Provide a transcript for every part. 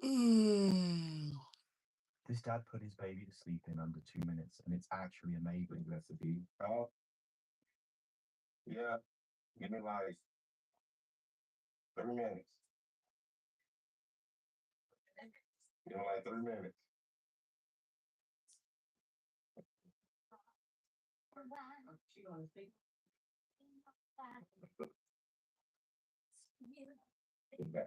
Mm. This dad put his baby to sleep in under 2 minutes, and it's actually amazing recipe. Oh, yeah. Give me like 3 minutes. Give me like 3 minutes. Okay.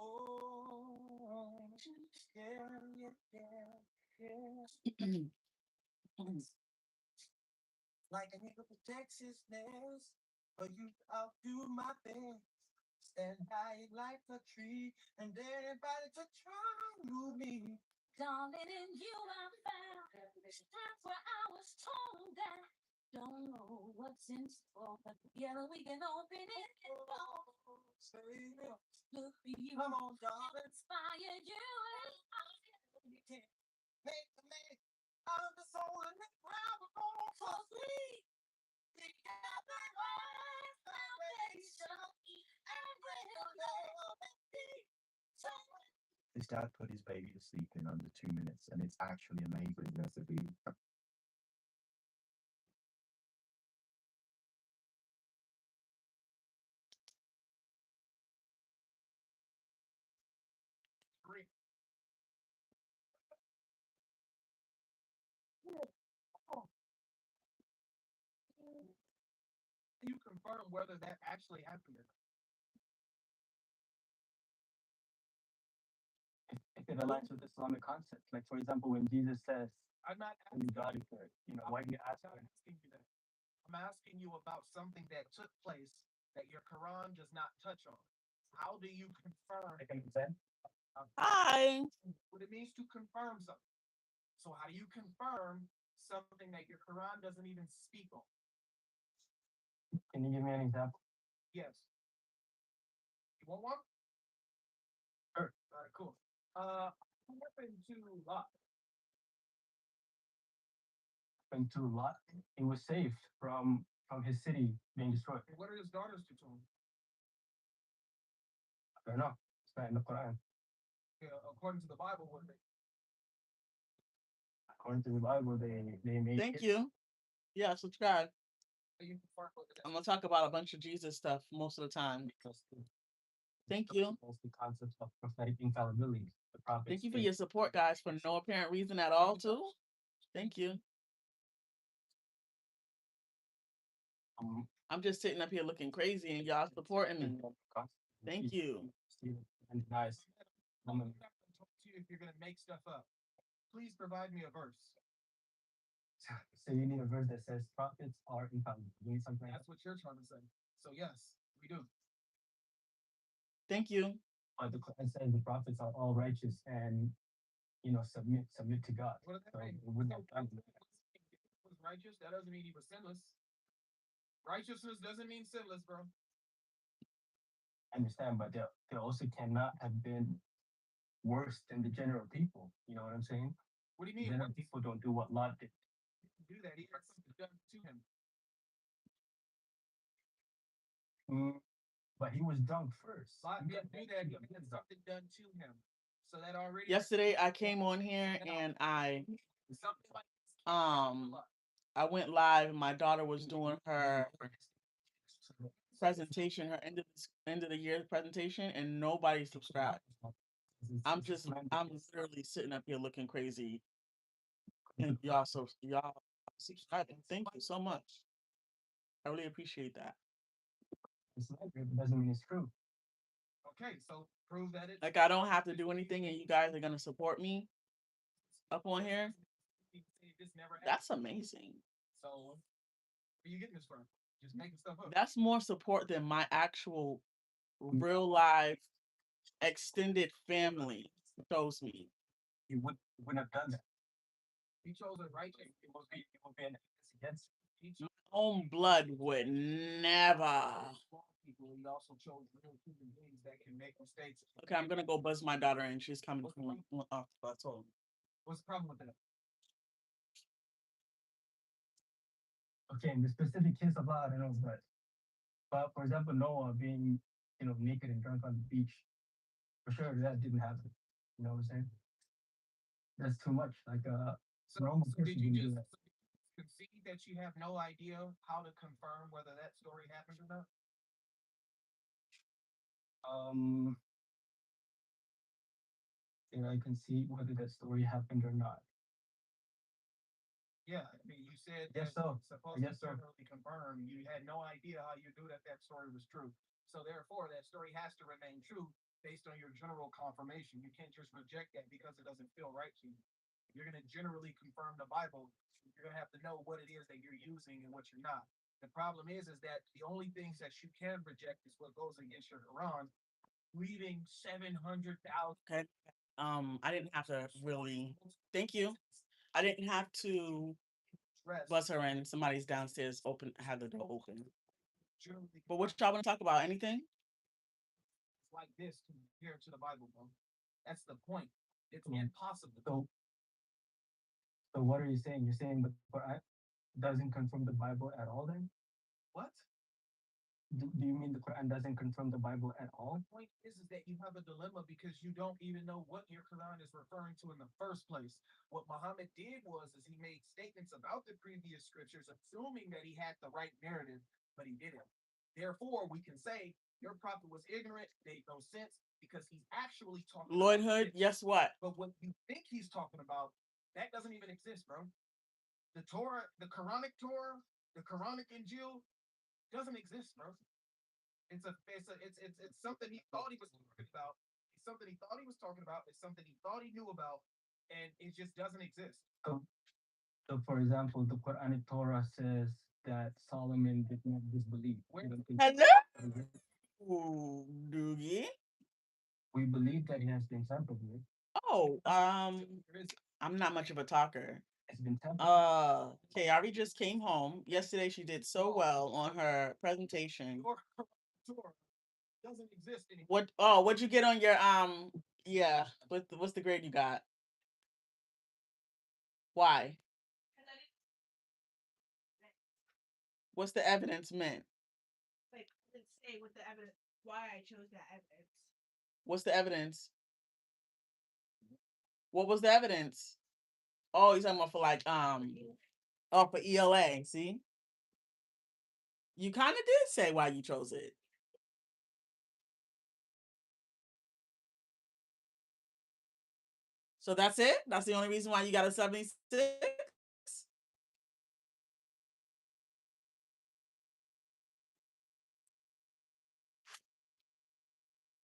Oh, yeah, yeah, yeah, yeah. Like a nigga from Texas nails, but you outdo my best. Stand high like a tree, and anybody to try to me. Darling, in you I found strength where I was torn down. Don't know what's in store, but together we can open it and go. Look for you. Come on, darling. Inspire you. You can't make a man out of the soul and the ground. We're going so sweet. Together, life, foundation, and real love and peace. His dad put his baby to sleep in under 2 minutes, and it's actually amazing recipe. You confirm whether that actually happened. If it aligns with Islamic concepts, like for example, when Jesus says, "I'm not asking God is good," why do you ask? I'm not asking you that. I'm asking you about something that took place that your Quran does not touch on. How do you confirm? I can say Hi. what it means to confirm something. So how do you confirm something that your Quran doesn't even speak on? Can you give me an example? Yes. You want one? Sure. All right, cool. What happened to Lot? Happened to Lot? He was saved from his city being destroyed. What are his daughters to him? I don't know. It's not in the Quran. Yeah, according to the Bible, what they? According to the Bible, they made. Thank you. Yeah, subscribe. You I'm gonna talk about a bunch of Jesus stuff most of the time. Thank you. Mostly concepts of prophetic infallibility. The prophets. Thank you for your support, guys, for no apparent reason at all, too. Thank you. I'm just sitting up here looking crazy and y'all supporting me. Thank you. Guys, I'm gonna talk to you if you're gonna make stuff up. Please provide me a verse. So you need a verse that says prophets are infallible. You need something. That's what you're trying to say. So yes, we do. Thank you. But the Quran says the prophets are all righteous and submit to God. What does that mean? Was righteous? That doesn't mean he was sinless. Righteousness doesn't mean sinless, bro. I understand, but they also cannot have been worse than the general people. You know what I'm saying? What do you mean? General people don't do what Lot did. Do that. He had something done to him. But he was drunk first. Lot didn't do that. He had something done to him. So that already. Yesterday I came on here and I went live and my daughter was doing her presentation, her end of the year presentation, and nobody subscribed. I'm literally sitting up here looking crazy. And y'all subscribing. Thank you so much. I really appreciate that. It's not good, it doesn't mean it's true. Okay, so prove that it's like I don't have to do anything and you guys are gonna support me up on here. That's amazing. So where are you getting this from? Just making stuff up. That's more support than my actual real life extended family shows me. he wouldn't have done that. He chose a righteous. It would be an offense against him. He chose Own blood would never. wrong people. He also chose real human beings that can make mistakes. Okay, I'm gonna go buzz my daughter and she's coming from off the bus. Hold on. What's the problem with that? Okay, in the specific case of Allah, I don't know, but for example, Noah being naked and drunk on the beach, for sure that didn't happen. You know what I'm saying? That's too much. Like normal So person did you wouldn't do just that. concede that you have no idea how to confirm whether that story happened or not? Um, and I can see whether that story happened or not. Yeah, I mean, you said Yes, that so. supposed to Yes, sir. certainly confirm. You had no idea how you knew that that story was true. So therefore, that story has to remain true based on your general confirmation. You can't just reject that because it doesn't feel right to you. If you're going to generally confirm the Bible, you're going to have to know what it is that you're using and what you're not. The problem is that the only things that you can reject is what goes against your Quran, leaving 700,000. Okay. I didn't have to really. Thank you. I didn't have to Rest. buzz her in. Somebody's downstairs. Had the door open. Generally But what y'all want to talk about? Anything? like this compared to the Bible, bro. That's the point. It's Mm. impossible. So what are you saying? You're saying the Quran doesn't confirm the Bible at all then? What? Do you mean the Quran doesn't confirm the Bible at all? The point is that you have a dilemma because you don't even know what your Quran is referring to in the first place. What Muhammad did was he made statements about the previous scriptures, assuming that he had the right narrative, but he didn't. Therefore, we can say your prophet was ignorant, made no sense, because he's actually talking Lloyd about Hood. this. Guess what? But what you think he's talking about, that doesn't even exist, bro. The Torah, the Quranic Torah, the Quranic Injil doesn't exist, bro. It's something he thought he was talking about. It's something he thought he was talking about. It's something he thought he knew about, and it just doesn't exist. So for example, the Quranic Torah says that Solomon did not disbelieve. Where- You don't think- Hello, Doogie. We believe that he has been tampered with. Oh, There is I'm not much of a talker. It's been tampered. Kayari just came home. Yesterday she did so well on her presentation. your Torah doesn't exist anymore. What'd you get on your yeah, what's the grade you got? Why? What's the evidence meant? Like, let's say what the evidence, why I chose that evidence. What's the evidence? What was the evidence? Oh, you're talking about for like for ELA, see? You kind of did say why you chose it. So that's it? That's the only reason why you got a 76?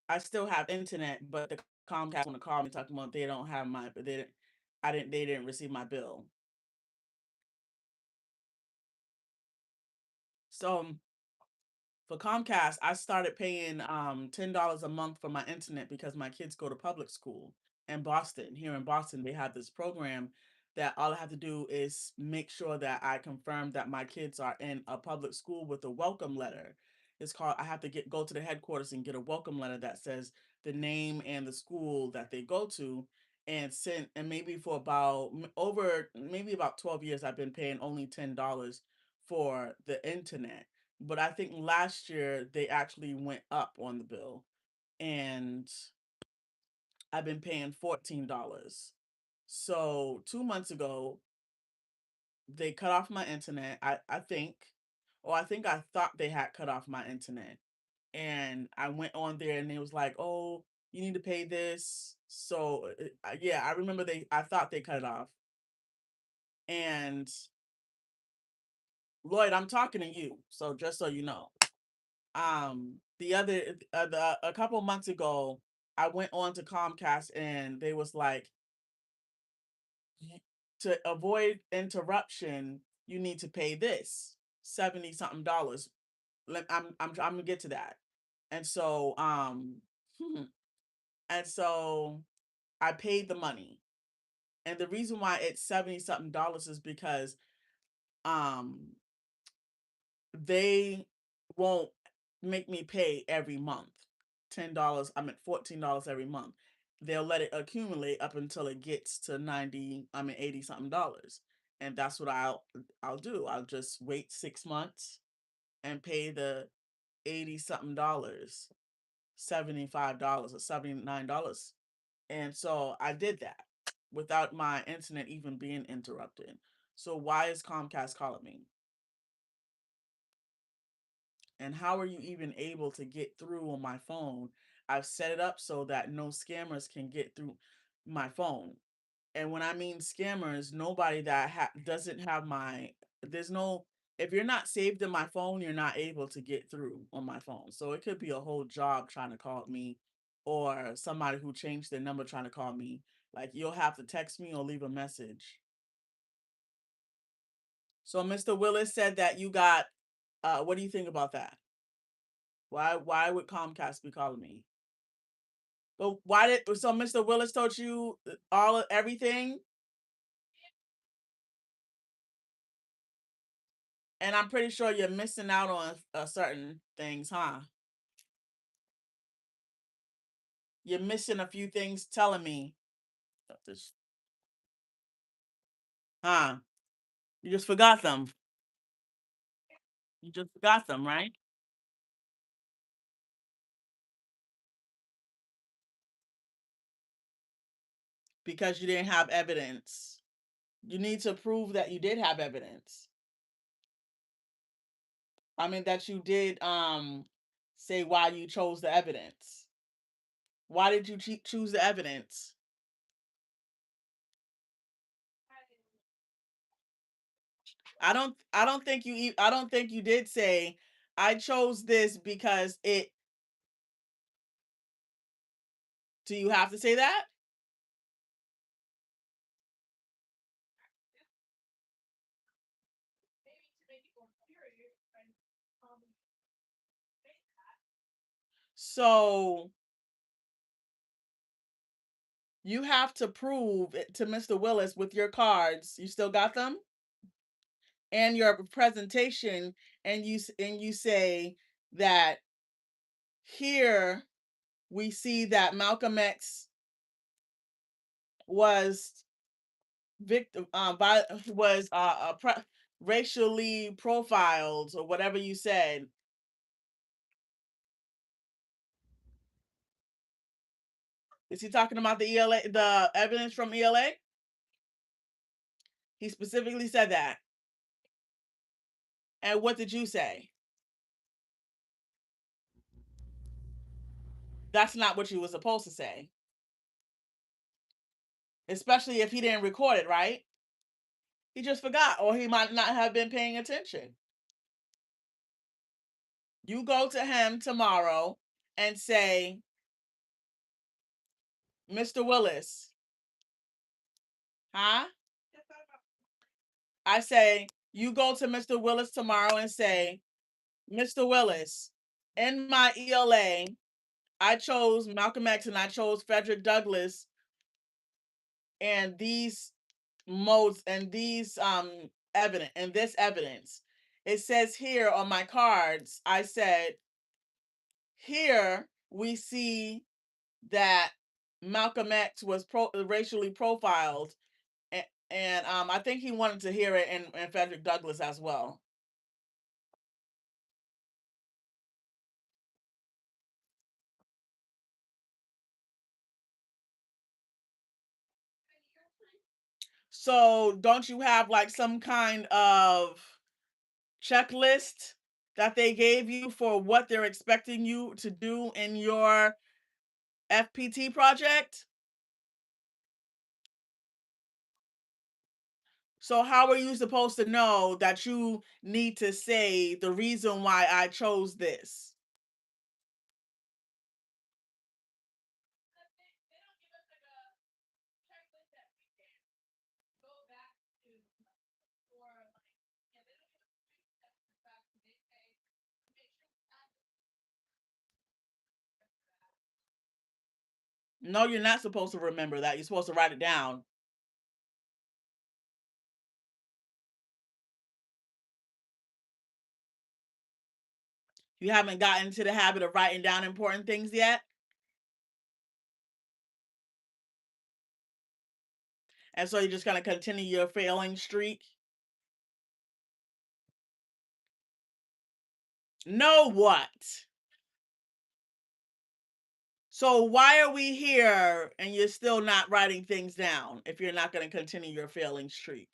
I still have internet, but the Comcast want to call me talking about they don't have my, but they didn't receive my bill. So for Comcast, I started paying $10 a month for my internet because my kids go to public school in Boston. Here in Boston, they have this program that all I have to do is make sure that I confirm that my kids are in a public school with a welcome letter. It's called, I have to go to the headquarters and get a welcome letter that says the name and the school that they go to, and maybe for about maybe about 12 years I've been paying only $10 for the internet. But I think last year they actually went up on the bill, and I've been paying $14. So 2 months ago, they cut off my internet. I think, or I think I thought they had cut off my internet. And I went on there and it was like, oh, you need to pay this. So yeah, I remember I thought they cut it off. And Lloyd, I'm talking to you. So just so you know. A couple months ago, I went on to Comcast and they was like, to avoid interruption, you need to pay this 70 something dollars. I'm gonna get to that. And so and so I paid the money. And the reason why it's 70 something dollars is because they won't make me pay every month $10. $14 every month. They'll let it accumulate up until it gets to 80 something dollars. And that's what I'll do. I'll just wait 6 months and pay the 80 something dollars, $75 or $79. And so I did that without my internet even being interrupted. So why is Comcast calling me? And how are you even able to get through on my phone? I've set it up so that no scammers can get through my phone. And when I mean scammers, nobody that doesn't have there's no, if you're not saved in my phone, you're not able to get through on my phone. So it could be a whole job trying to call me, or somebody who changed their number trying to call me. Like, you'll have to text me or leave a message. So Mr. Willis said that you got, what do you think about that? Why would Comcast be calling me? But so Mr. Willis told you everything? And I'm pretty sure you're missing out on certain things, huh? You're missing a few things telling me. Huh? You just forgot them. You just forgot them, right? Because you didn't have evidence. You need to prove that you did have evidence. I mean, that you did say why you chose the evidence. Why did you choose the evidence? I don't think you did say I chose this because it. Do you have to say that? So you have to prove it to Mr. Willis with your cards. You still got them? And your presentation, and you say that here we see that Malcolm X was victim was racially profiled, or whatever you said. Is he talking about the ELA, the evidence from ELA? He specifically said that. And what did you say? That's not what you were supposed to say. Especially if he didn't record it, right? He just forgot, or he might not have been paying attention. You go to him tomorrow and say, Mr. Willis, huh? I say, you go to Mr. Willis tomorrow and say, Mr. Willis, in my ELA, I chose Malcolm X and I chose Frederick Douglass, and these modes and these evidence. It says here on my cards, I said, here we see that Malcolm X was racially profiled, and I think he wanted to hear it in Frederick Douglass as well. So don't you have like some kind of checklist that they gave you for what they're expecting you to do in your FPT project? So how are you supposed to know that you need to say the reason why I chose this? No, you're not supposed to remember that. You're supposed to write it down. You haven't gotten into the habit of writing down important things yet? And so you're just going to continue your failing streak? No, what? So why are we here and you're still not writing things down if you're not going to continue your failing streak?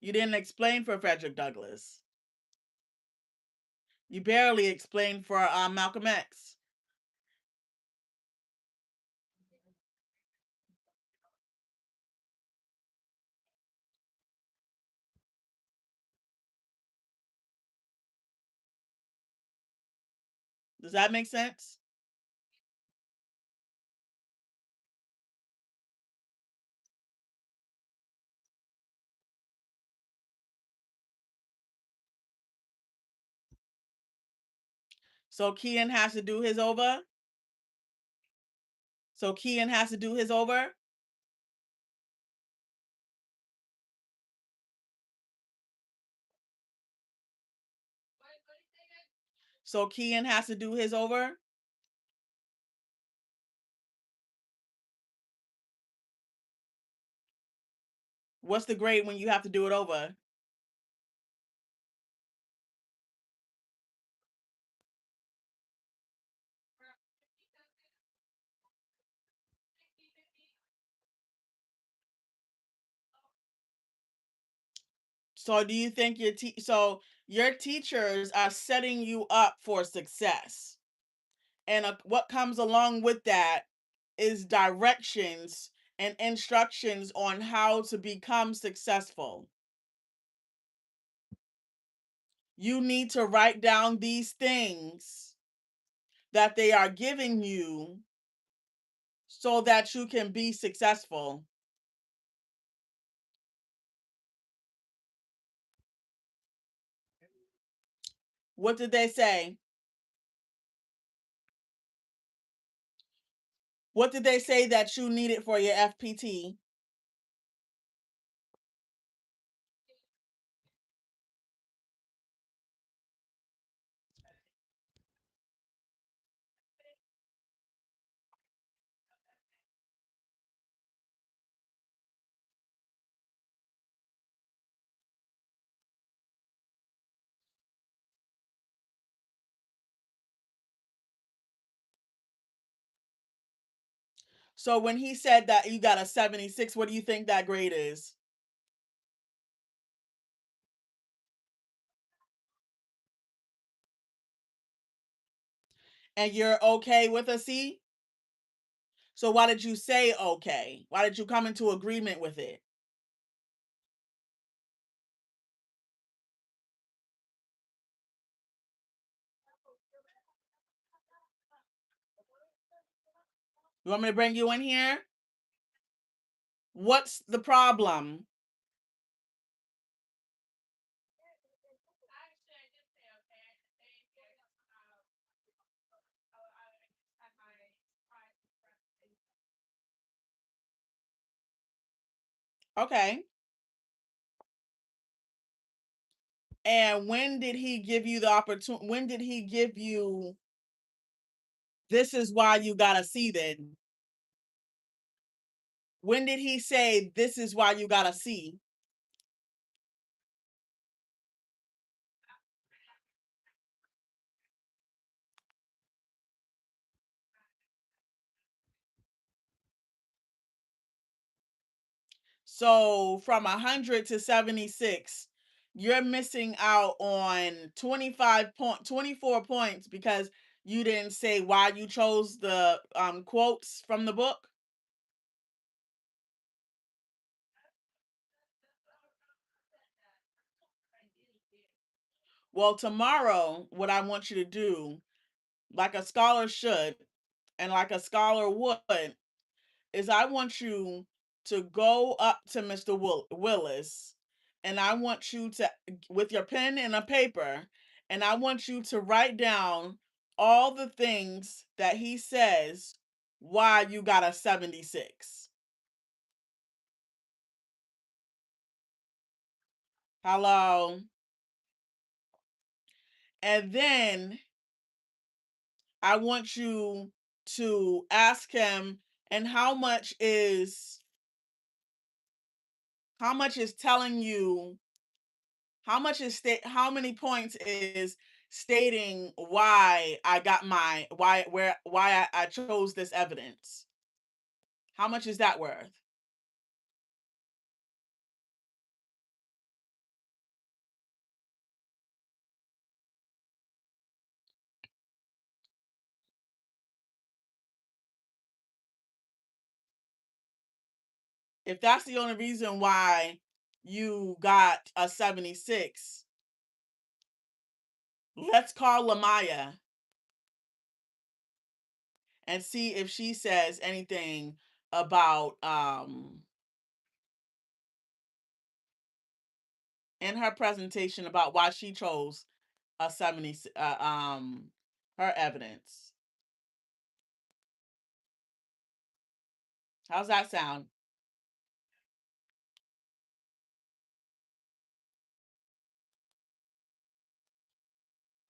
You didn't explain for Frederick Douglass. You barely explained for Malcolm X. Does that make sense? So Kean has to do his over? So Kean has to do his over? So Kean has to do his over? What's the grade when you have to do it over? So do you think your teachers are setting you up for success? And what comes along with that is directions and instructions on how to become successful. You need to write down these things that they are giving you so that you can be successful. What did they say? What did they say that you needed for your FPT? So when he said that you got a 76, what do you think that grade is? And you're okay with a C? So why did you say okay? Why did you come into agreement with it? You want me to bring you in here? What's the problem? Okay. And when did he give you the opportunity? When did he give you, this is why you got a C then? When did he say, this is why you got a C? So from 100 to 76, you're missing out on 24 points because you didn't say why you chose the quotes from the book. Well, tomorrow, what I want you to do, like a scholar should, and like a scholar would, is I want you to go up to Mr. Willis, and I want you to, with your pen and a paper, and I want you to write down all the things that he says why you got a 76. Hello. And then I want you to ask him, and how much is telling you, how many points is stating why I got why I chose this evidence? How much is that worth? If that's the only reason why you got a 76, let's call Lamaya and see if she says anything about in her presentation about why she chose a 70 her evidence. How's that sound?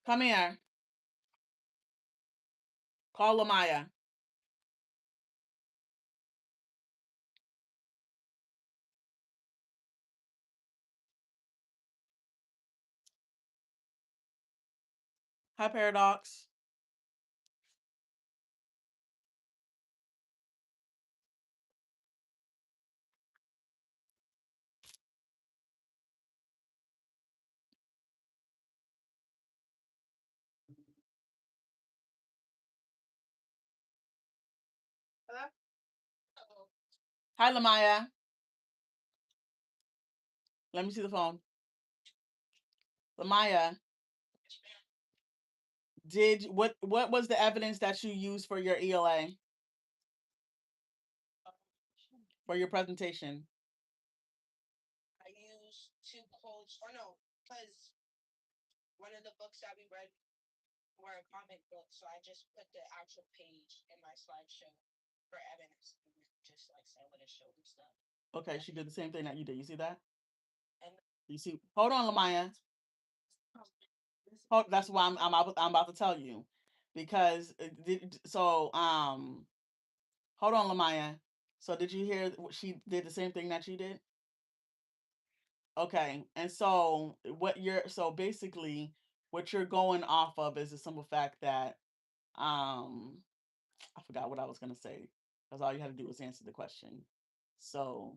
Come here. Call Lamaya. Hi, Paradox. Hello? Hi, Lamaya. Let me see the phone. Lamaya, what was the evidence that you used for your ELA, for your presentation? I used 2 quotes, or no, because one of the books that we read were a comic book, so I just put the actual page in my slideshow for evidence, and just like say what it showed and stuff. Okay, she did the same thing that you did. You see that? And You see? Hold on, Lamaya. That's why I'm about to tell you, because hold on, Lamaya. So did you hear she did the same thing that you did? Okay, and so basically what you're going off of is the simple fact that I forgot what I was gonna say, because all you had to do was answer the question. So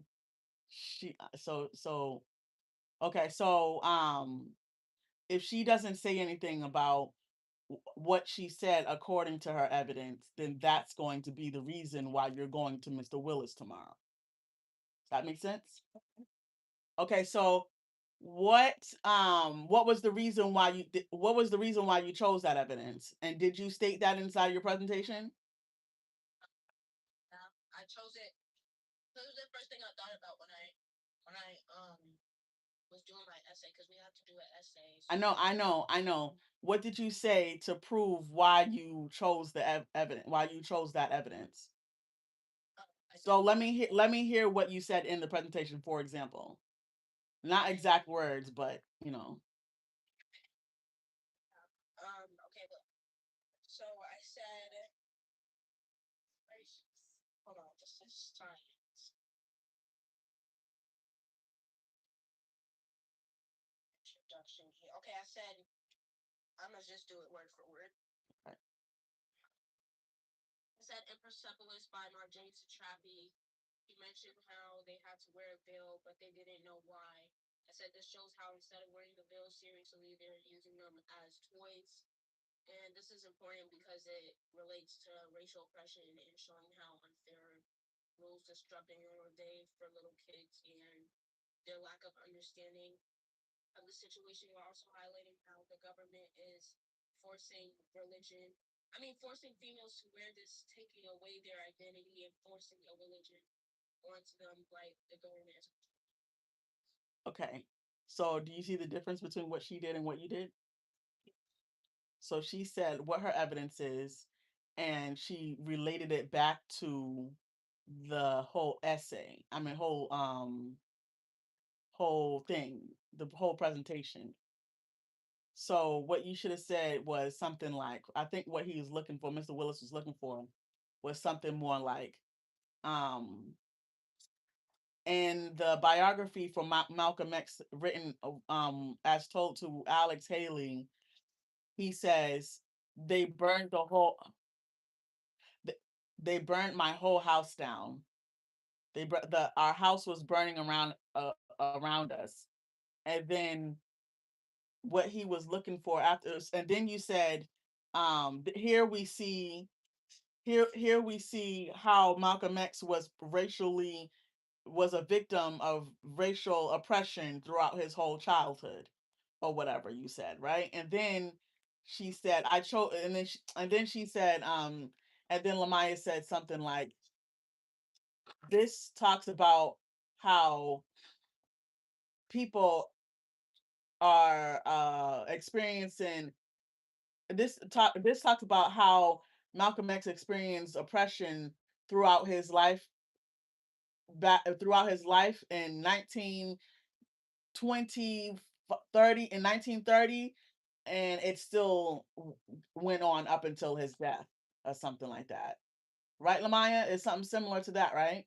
she so okay, so if she doesn't say anything about what she said according to her evidence, then that's going to be the reason why you're going to Mr. Willis tomorrow. Does that make sense? Okay, so what was the reason why you chose that evidence? And did you state that inside your presentation? I chose it. This was the first thing I thought about when I was doing my essay, because we had to do an essay. I know. What did you say to prove why you chose the evidence? Why you chose that evidence? So let me hear what you said in the presentation, for example. Not exact words, but Okay, look. So I said, hold on, this is science. Introduction here. Okay, I said, I'm gonna just do it word for word. Okay. I said Impersepolis by Marjane Satrapi. He mentioned how they had to wear a veil, but they didn't know why. I said this shows how instead of wearing the veil seriously, they're using them as toys. And this is important because it relates to racial oppression and showing how unfair rules disrupting our day for little kids and their lack of understanding of the situation. We're also highlighting how the government is forcing forcing females to wear this, taking away their identity and forcing a religion onto them, like the government is. Okay. So do you see the difference between what she did and what you did? So she said what her evidence is, and she related it back to the whole essay. I mean, whole thing, the whole presentation. So what you should have said was something like, I think what he was looking for, Mr. Willis was looking for, was something more like, um, in the biography from Malcolm X, written as told to Alex Haley, he says they burned the whole, th- they burned my whole house down. Our house was burning around us, and then what he was looking for after, and then you said, here we see, here we see how Malcolm X was a victim of racial oppression throughout his whole childhood, or whatever you said, right? And then she said, I chose, and then she said, and then Lamaya said something like, this talks about how people are experiencing, this talks about how Malcolm X experienced oppression throughout his life, throughout his life in 1920, 30, in 1930, and it still went on up until his death, or something like that, right, Lamaya? It's something similar to that, right?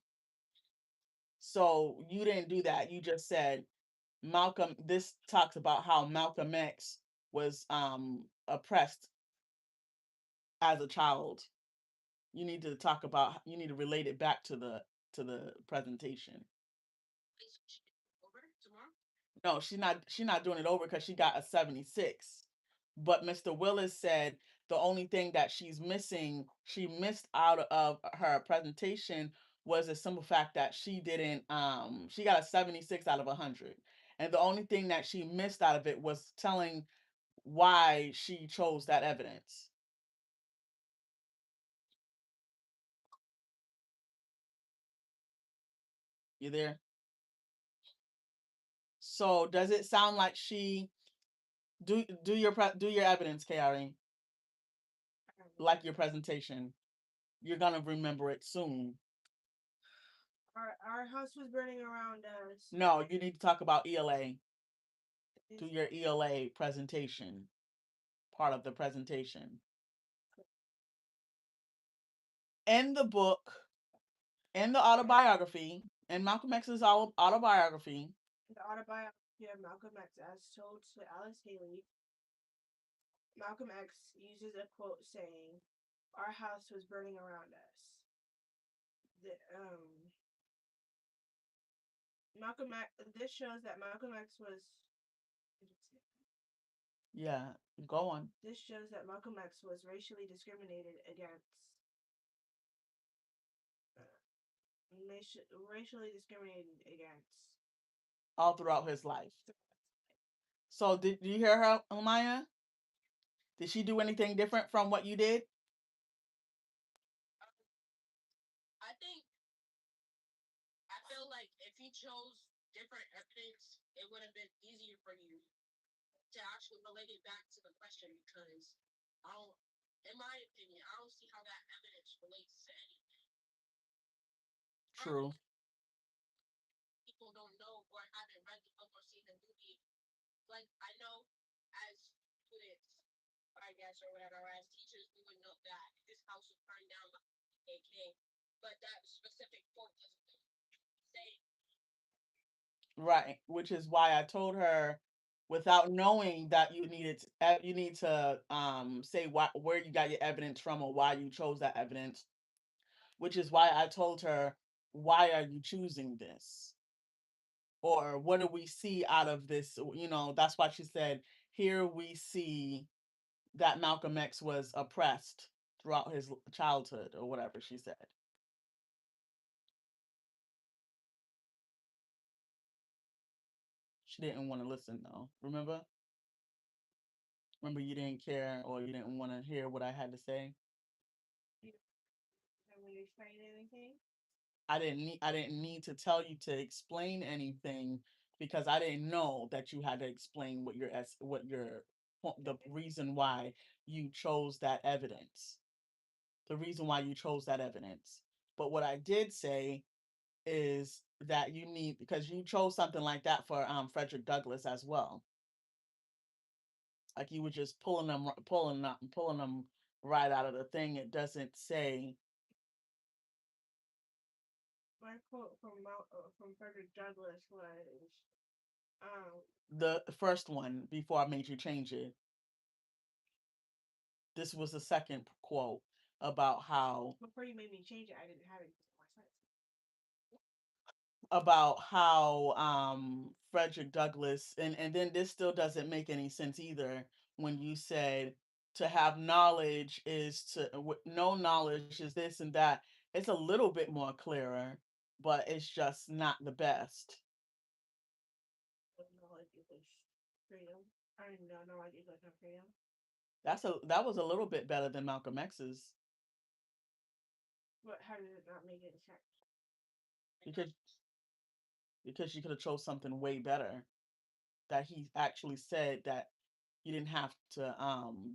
So you didn't do that. You just said Malcolm, this talks about how Malcolm X was oppressed as a child. You need to talk about, you need to relate it back to the presentation. Please over tomorrow. No, she's not doing it over because she got a 76. But Mr. Willis said the only thing that she missed out of her presentation, was the simple fact that she didn't, she got a 76 out of 100. And the only thing that she missed out of it was telling why she chose that evidence. You there? So does it sound like she, do your evidence, KRE, like your presentation? You're gonna remember it soon. Our house was burning around us. No, you need to talk about ELA. Do your ELA presentation, part of the presentation. In the book, in the autobiography, in Malcolm X's autobiography, The autobiography of Malcolm X, as told to Alice Haley, Malcolm X uses a quote saying, "Our house was burning around us." The, Malcolm X. This shows that Malcolm X was. yeah, go on. This shows that Malcolm X was racially discriminated against. Racially discriminated against. All throughout his life. So did you hear her, Maya? Did she do anything different from what you did? I think I feel like if you chose different evidence, it would have been easier for you to actually relate it back to the question, because I don't, in my opinion, I don't see how that evidence relates to anything. True. People don't know or haven't read the book or seen the movie. Like, I know as students, I guess, or whatever, or as teachers, we would know that this house was burned down by AK, but that specific quote doesn't say. Right, which is why I told her, without knowing that you need to say where you got your evidence from, or why you chose that evidence, which is why I told her, why are you choosing this? Or what do we see out of this? That's why she said, here we see that Malcolm X was oppressed throughout his childhood, or whatever she said. She didn't want to listen though. Remember? Remember, you didn't care, or you didn't want to hear what I had to say. When you explain anything. I didn't need to tell you to explain anything, because I didn't know that you had to explain what the reason why you chose that evidence. The reason why you chose that evidence. But what I did say is that you need, because you chose something like that for Frederick Douglass as well. Like you were just pulling them right out of the thing. It doesn't say. My quote from Frederick Douglass was, The first one before I made you change it. This was the second quote about how before you made me change it, I didn't have it in my slides. about how Frederick Douglass, and then this still doesn't make any sense either when you said to have knowledge is to no knowledge is this and that. It's a little bit more clearer, but it's just not the best. Knowledge equals freedom. I didn't know knowledge equals no freedom. That was a little bit better than Malcolm X's. But how did it not make any sense? Because you could have chose something way better. That he actually said that you didn't have to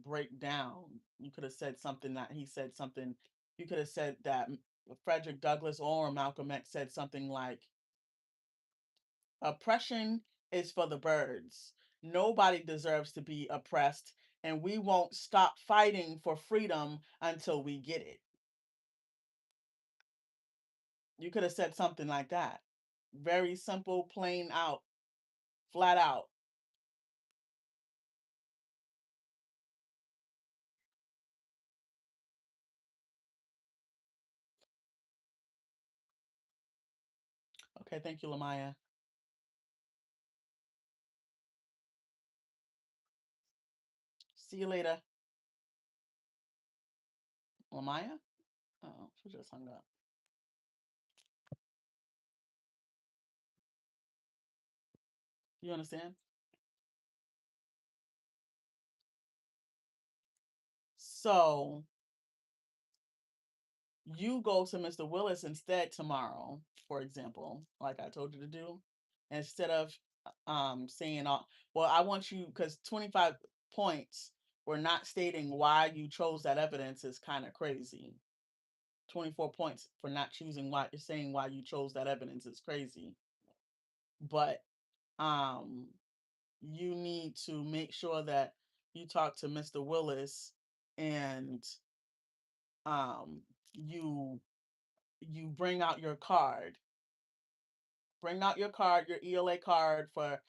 break down. You could have said something that he said something. You could have said that Frederick Douglass or Malcolm X said something like, oppression is for the birds. Nobody deserves to be oppressed, and we won't stop fighting for freedom until we get it. You could have said something like that. Very simple, plain out, flat out. Okay, thank you, Lamaya. See you later. Lamaya? Oh, she just hung up. You understand? So you go to Mr. Willis instead tomorrow, for example, like I told you to do, instead of saying well, I want you, because 25 points for not stating why you chose that evidence is kind of crazy. 24 points for not choosing why you're saying why you chose that evidence is crazy. But you need to make sure that you talk to Mr. Willis and you bring out your card. Bring out your card, your ELA card for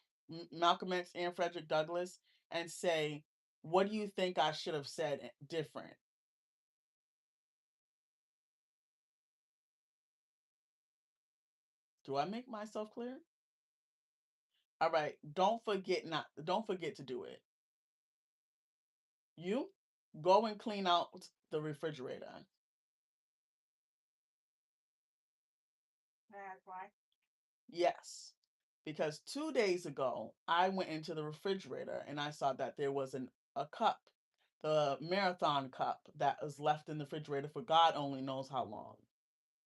Malcolm X and Frederick Douglass, and say, what do you think I should have said different? Do I make myself clear? All right, don't forget to do it. You go and clean out the refrigerator. That's why. Yes, because 2 days ago I went into the refrigerator and I saw that there was a cup, the marathon cup that was left in the refrigerator for God only knows how long.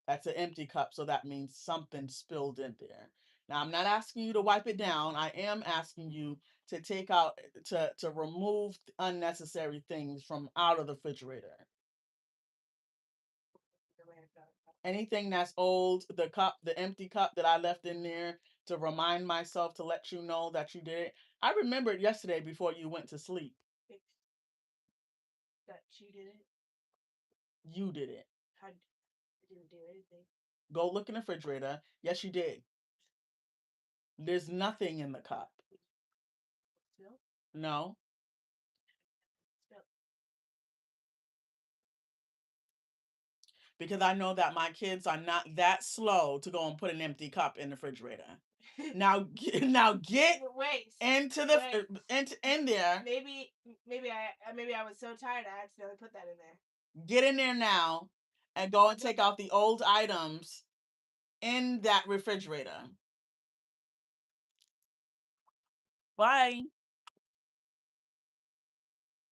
That's an empty cup, so that means something spilled in there. Now I'm not asking you to wipe it down. I am asking you to take out to remove unnecessary things from out of the refrigerator. Anything that's old, the empty cup that I left in there to remind myself to let you know that you did it. I remembered yesterday before you went to sleep. That you did it? You did it. I didn't do anything. Go look in the refrigerator. Yes, you did. There's nothing in the cup. Still? No. Still. Because I know that my kids are not that slow to go and put an empty cup in the refrigerator. Now get wait into the in there. Maybe I was so tired I accidentally put that in there. Get in there now and go and take out the old items in that refrigerator. Bye.